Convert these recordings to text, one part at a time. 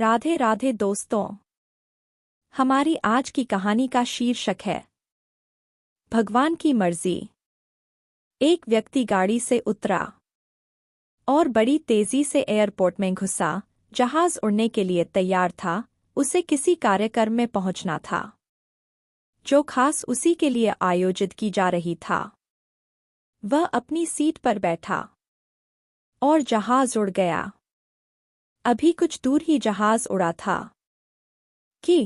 राधे राधे दोस्तों। हमारी आज की कहानी का शीर्षक है भगवान की मर्जी। एक व्यक्ति गाड़ी से उतरा और बड़ी तेजी से एयरपोर्ट में घुसा। जहाज उड़ने के लिए तैयार था। उसे किसी कार्यक्रम में पहुंचना था जो खास उसी के लिए आयोजित की जा रही था। वह अपनी सीट पर बैठा और जहाज उड़ गया। अभी कुछ दूर ही जहाज उड़ा था कि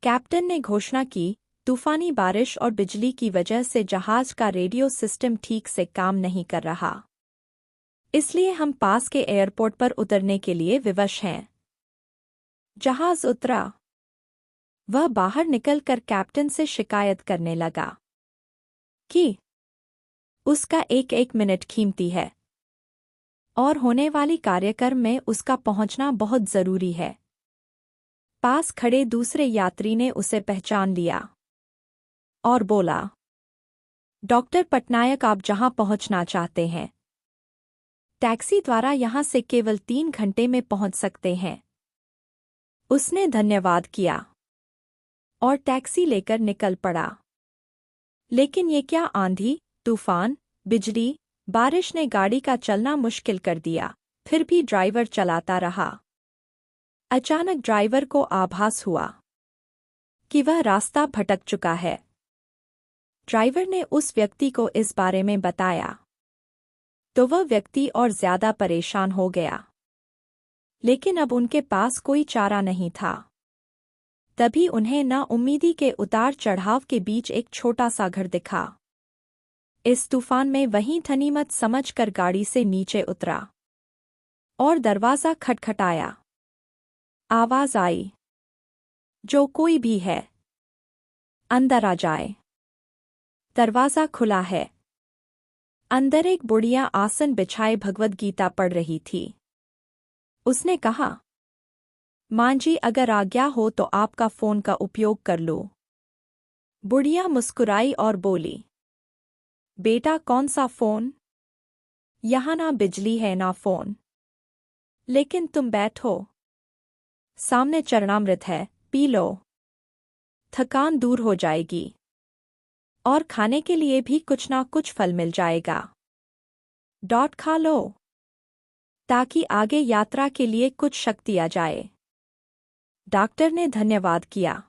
कैप्टन ने घोषणा की, तूफानी बारिश और बिजली की वजह से जहाज का रेडियो सिस्टम ठीक से काम नहीं कर रहा, इसलिए हम पास के एयरपोर्ट पर उतरने के लिए विवश हैं। जहाज उतरा। वह बाहर निकलकर कैप्टन से शिकायत करने लगा कि उसका एक मिनट कीमती है और होने वाली कार्यक्रम में उसका पहुंचना बहुत जरूरी है। पास खड़े दूसरे यात्री ने उसे पहचान लिया और बोला, डॉक्टर पटनायक, आप जहां पहुंचना चाहते हैं, टैक्सी द्वारा यहां से केवल 3 घंटे में पहुंच सकते हैं। उसने धन्यवाद किया और टैक्सी लेकर निकल पड़ा। लेकिन ये क्या आंधी, तूफान, बिजली, बारिश ने गाड़ी का चलना मुश्किल कर दिया। फिर भी ड्राइवर चलाता रहा। अचानक ड्राइवर को आभास हुआ कि वह रास्ता भटक चुका है। ड्राइवर ने उस व्यक्ति को इस बारे में बताया तो वह व्यक्ति और ज्यादा परेशान हो गया। लेकिन अब उनके पास कोई चारा नहीं था। तभी उन्हें नाउम्मीदी के उतार चढ़ाव के बीच एक छोटा सा घर दिखा। इस तूफान में वहीं थनीमत समझकर गाड़ी से नीचे उतरा और दरवाजा खटखटाया। आवाज आई, जो कोई भी है, अंदर आ जाए। दरवाजा खुला है। अंदर एक बुढ़िया आसन बिछाए भगवद गीता पढ़ रही थी। उसने कहा, मां जी, अगर आज्ञा हो तो आपका फोन का उपयोग कर लो। बुढ़िया मुस्कुराई और बोली, बेटा, कौन सा फोन? यहां ना बिजली है ना फोन। लेकिन तुम बैठो, सामने चरणामृत है, पी लो, थकान दूर हो जाएगी और खाने के लिए भी कुछ ना कुछ फल मिल जाएगा। खा लो ताकि आगे यात्रा के लिए कुछ शक्ति आ जाए। डॉक्टर ने धन्यवाद किया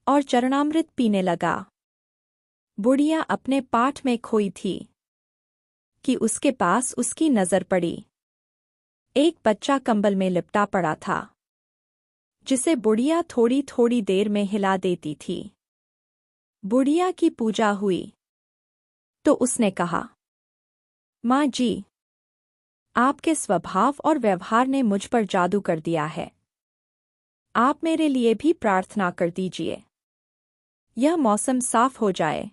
और चरणामृत पीने लगा। बुढ़िया अपने पाठ में खोई थी कि उसके पास उसकी नजर पड़ी। एक बच्चा कंबल में लिपटा पड़ा था जिसे बुढ़िया थोड़ी थोड़ी देर में हिला देती थी। बुढ़िया की पूजा हुई तो उसने कहा, मां जी, आपके स्वभाव और व्यवहार ने मुझ पर जादू कर दिया है। आप मेरे लिए भी प्रार्थना कर दीजिए। यह मौसम साफ हो जाए।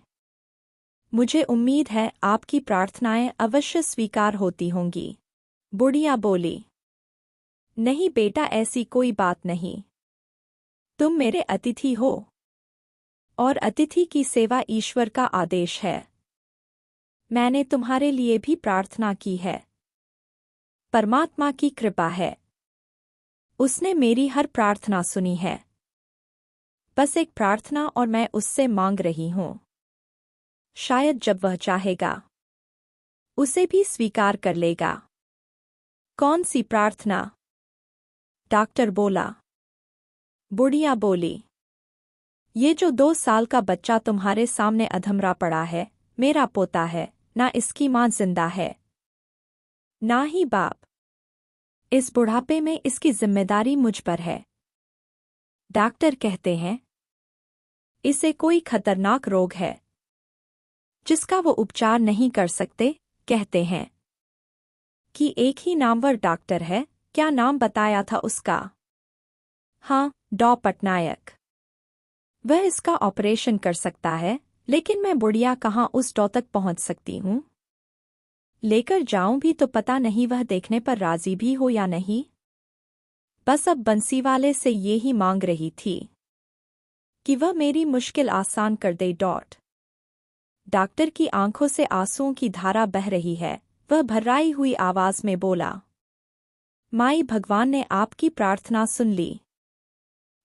मुझे उम्मीद है आपकी प्रार्थनाएं अवश्य स्वीकार होती होंगी। बुढ़िया बोली, नहीं बेटा, ऐसी कोई बात नहीं। तुम मेरे अतिथि हो और अतिथि की सेवा ईश्वर का आदेश है। मैंने तुम्हारे लिए भी प्रार्थना की है। परमात्मा की कृपा है, उसने मेरी हर प्रार्थना सुनी है। बस एक प्रार्थना और मैं उससे मांग रही हूं। शायद जब वह चाहेगा उसे भी स्वीकार कर लेगा। कौन सी प्रार्थना? डॉक्टर बोला। बुढ़िया बोली, ये जो 2 साल का बच्चा तुम्हारे सामने अधमरा पड़ा है, मेरा पोता है। ना इसकी मां जिंदा है ना ही बाप। इस बुढ़ापे में इसकी जिम्मेदारी मुझ पर है। डॉक्टर कहते हैं इसे कोई खतरनाक रोग है जिसका वो उपचार नहीं कर सकते। कहते हैं कि एक ही नामवर डॉक्टर है। क्या नाम बताया था उसका? हाँ, डॉ पटनायक। वह इसका ऑपरेशन कर सकता है। लेकिन मैं बुढ़िया कहाँ उस डॉ तक पहुंच सकती हूँ? लेकर जाऊं भी तो पता नहीं वह देखने पर राजी भी हो या नहीं। बस अब बंसीवाले से ये ही मांग रही थी कि वह मेरी मुश्किल आसान कर दे। डॉक्टर की आंखों से आंसुओं की धारा बह रही है। वह भर्राई हुई आवाज में बोला, माई, भगवान ने आपकी प्रार्थना सुन ली।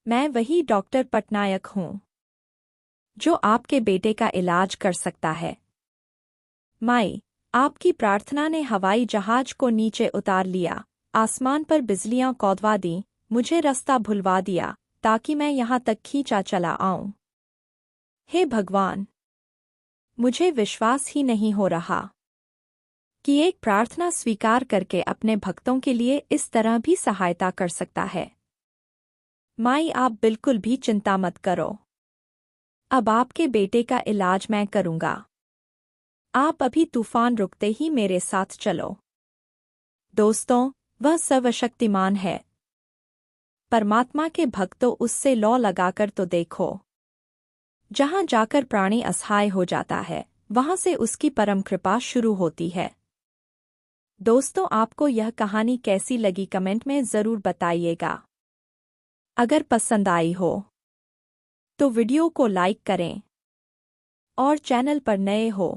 मैं वही डॉक्टर पटनायक हूँ जो आपके बेटे का इलाज कर सकता है। माई, आपकी प्रार्थना ने हवाई जहाज को नीचे उतार लिया, आसमान पर बिजलियां कौंधवा दी, मुझे रास्ता भुलवा दिया ताकि मैं यहाँ तक खींचा चला आऊं। हे भगवान, मुझे विश्वास ही नहीं हो रहा कि एक प्रार्थना स्वीकार करके अपने भक्तों के लिए इस तरह भी सहायता कर सकता है। माई, आप बिल्कुल भी चिंता मत करो। अब आपके बेटे का इलाज मैं करूंगा। आप अभी तूफान रुकते ही मेरे साथ चलो। दोस्तों, वह सर्वशक्तिमान है। परमात्मा के भक्तों, उससे लौ लगाकर तो देखो। जहां जाकर प्राणी असहाय हो जाता है, वहां से उसकी परम कृपा शुरू होती है। दोस्तों, आपको यह कहानी कैसी लगी कमेंट में ज़रूर बताइएगा। अगर पसंद आई हो तो वीडियो को लाइक करें और चैनल पर नए हो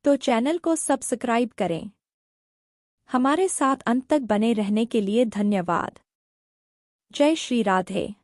तो चैनल को सब्सक्राइब करें। हमारे साथ अंत तक बने रहने के लिए धन्यवाद। जय श्री राधे।